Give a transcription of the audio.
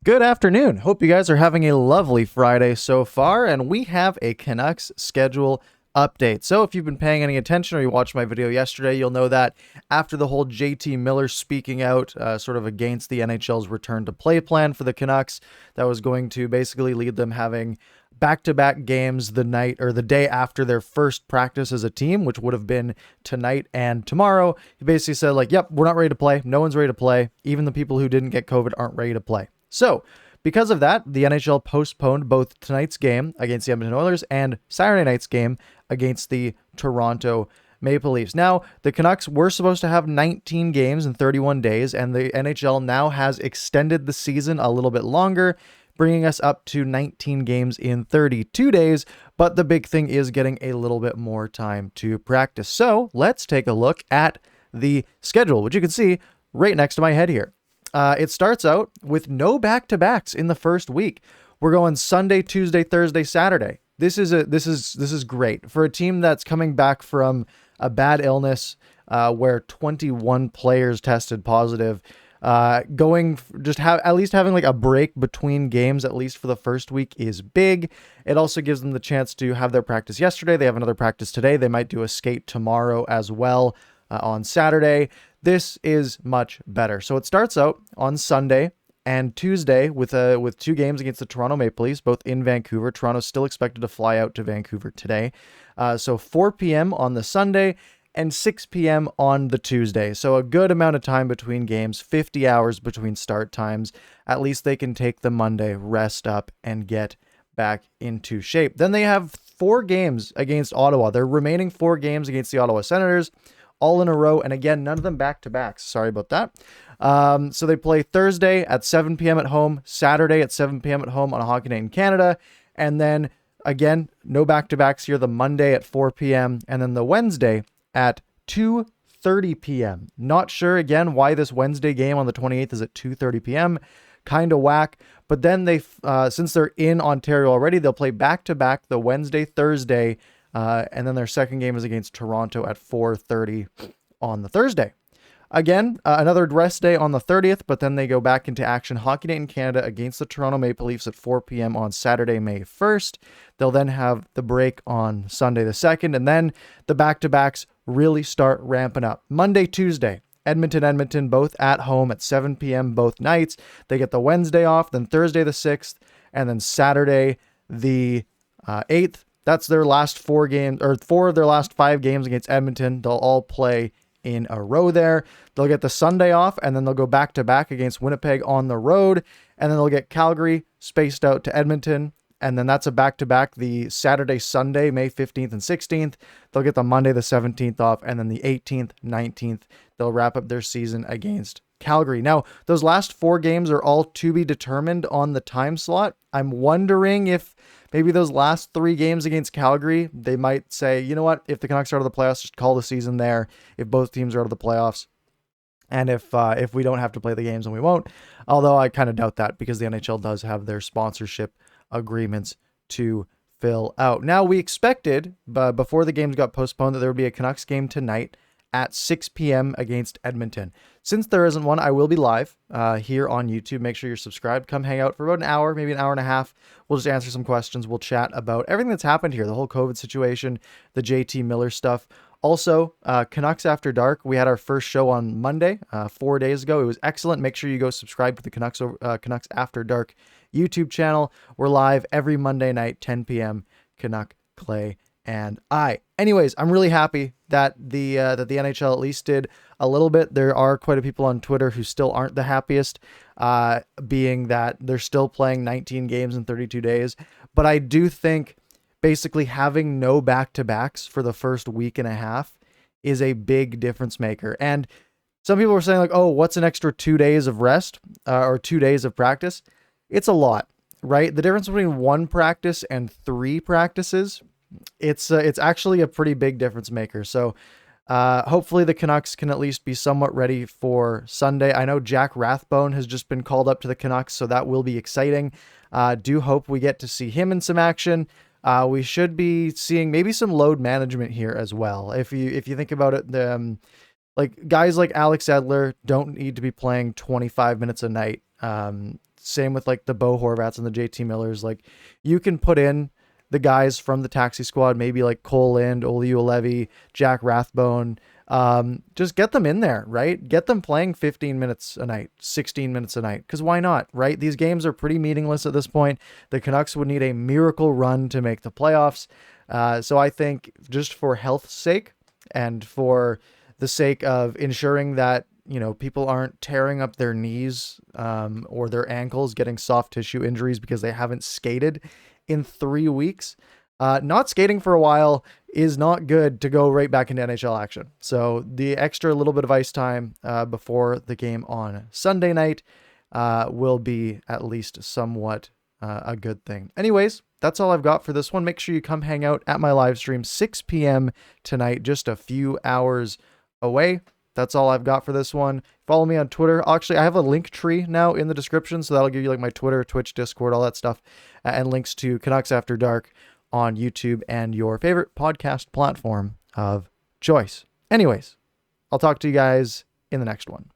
Good afternoon. Hope you guys are having a lovely Friday so far, and we have a Canucks schedule update. So if you've been paying any attention or you watched my video yesterday, you'll know that after the whole JT Miller speaking out sort of against the NHL's return to play plan for the Canucks, that was going to basically lead them having back-to-back games the night or the day after their first practice as a team, which would have been tonight and tomorrow. He basically said, like, yep, we're not ready to play. No one's ready to play. Even the people who didn't get COVID aren't ready to play. So, because of that, the NHL postponed both tonight's game against the Edmonton Oilers and Saturday night's game against the Toronto Maple Leafs. Now, the Canucks were supposed to have 19 games in 31 days, and the NHL now has extended the season a little bit longer, bringing us up to 19 games in 32 days. But the big thing is getting a little bit more time to practice. So, let's take a look at the schedule, which you can see right next to my head here. It starts out with no back-to-backs in the first week. We're going Sunday, Tuesday, Thursday, Saturday. This is great for a team that's coming back from a bad illness where 21 players tested positive. At least having like a break between games, at least for the first week, is big. It also gives them the chance to have their practice yesterday. They have another practice today. They might do a skate tomorrow as well on Saturday. This is much better. So it starts out on Sunday and Tuesday with two games against the Toronto Maple Leafs, both in Vancouver. Toronto's still expected to fly out to Vancouver today. So 4 p.m. on the Sunday and 6 p.m. on the Tuesday. So a good amount of time between games, 50 hours between start times. At least they can take the Monday, rest up, and get back into shape. Then they have 4 games against Ottawa. Their remaining 4 games against the Ottawa Senators, all in a row, and again, none of them back-to-backs. Sorry about that. So they play Thursday at 7 p.m. at home, Saturday at 7 p.m. at home on a hockey night in Canada, and then, again, no back-to-backs here, the Monday at 4 p.m., and then the Wednesday at 2:30 p.m. Not sure, again, why this Wednesday game on the 28th is at 2:30 p.m., kind of whack, but then they, since they're in Ontario already, they'll play back-to-back the Wednesday, Thursday, and then their second game is against Toronto at 4:30 on the Thursday. Again, another rest day on the 30th, but then they go back into action Hockey Night in Canada against the Toronto Maple Leafs at 4 p.m. on Saturday, May 1st. They'll then have the break on Sunday the 2nd, and then the back-to-backs really start ramping up. Monday, Tuesday, Edmonton, both at home at 7 p.m. both nights. They get the Wednesday off, then Thursday the 6th, and then Saturday the 8th. That's their last 4 games, or 4 of their last 5 games against Edmonton. They'll all play in a row there. They'll get the Sunday off, and then they'll go back-to-back against Winnipeg on the road, and then they'll get Calgary spaced out to Edmonton, and then that's a back-to-back the Saturday, Sunday, May 15th and 16th. They'll get the Monday the 17th off, and then the 18th, 19th, they'll wrap up their season against Calgary. Now, those last 4 games are all to be determined on the time slot. I'm wondering if maybe those last 3 games against Calgary, they might say, you know what, if the Canucks are out of the playoffs, just call the season there. If both teams are out of the playoffs, and if we don't have to play the games, then we won't. Although I kind of doubt that because the NHL does have their sponsorship agreements to fill out. Now, we expected, before the games got postponed, that there would be a Canucks game tonight at 6 p.m. against Edmonton. Since there isn't one, I will be live here on YouTube. Make sure you're subscribed. Come hang out for about an hour, maybe an hour and a half. We'll just answer some questions. We'll chat about everything that's happened here, the whole COVID situation, the JT Miller stuff. Also, Canucks After Dark. We had our first show on Monday, 4 days ago. It was excellent. Make sure you go subscribe to the Canucks After Dark YouTube channel. We're live every Monday night, 10 p.m. Canuck, Clay, and I. Anyways, I'm really happy that the NHL at least did a little bit. There are quite a few people on Twitter who still aren't the happiest, being that they're still playing 19 games in 32 days. But I do think basically having no back-to-backs for the first week and a half is a big difference maker. And some people were saying like, oh, what's an extra 2 days of rest or 2 days of practice? It's a lot, right? The difference between 1 practice and 3 practices, it's actually a pretty big difference maker. So hopefully the Canucks can at least be somewhat ready for Sunday. I know Jack Rathbone has just been called up to the Canucks, so that will be exciting. Do hope we get to see him in some action. We should be seeing maybe some load management here as well. If you think about it, like guys like Alex Edler don't need to be playing 25 minutes a night. same with like the Bo Horvats and the JT Millers. Like you can put in the guys from the taxi squad, maybe like Cole Lind, Oliulevi, Jack Rathbone. Just get them in there, right? Get them playing 15 minutes a night, 16 minutes a night, because why not, right? These games are pretty meaningless at this point. The Canucks would need a miracle run to make the playoffs. So I think just for health's sake and for the sake of ensuring that, you know, people aren't tearing up their knees or their ankles, getting soft tissue injuries because they haven't skated in 3 weeks. Not skating for a while is not good to go right back into NHL action. So the extra little bit of ice time before the game on Sunday night will be at least somewhat a good thing. Anyways, that's all I've got for this one. Make sure you come hang out at my live stream 6 p.m. tonight, just a few hours away. That's all I've got for this one. Follow me on Twitter. Actually, I have a link tree now in the description, so that'll give you like my Twitter, Twitch, Discord, all that stuff, and links to Canucks After Dark on YouTube and your favorite podcast platform of choice. Anyways, I'll talk to you guys in the next one.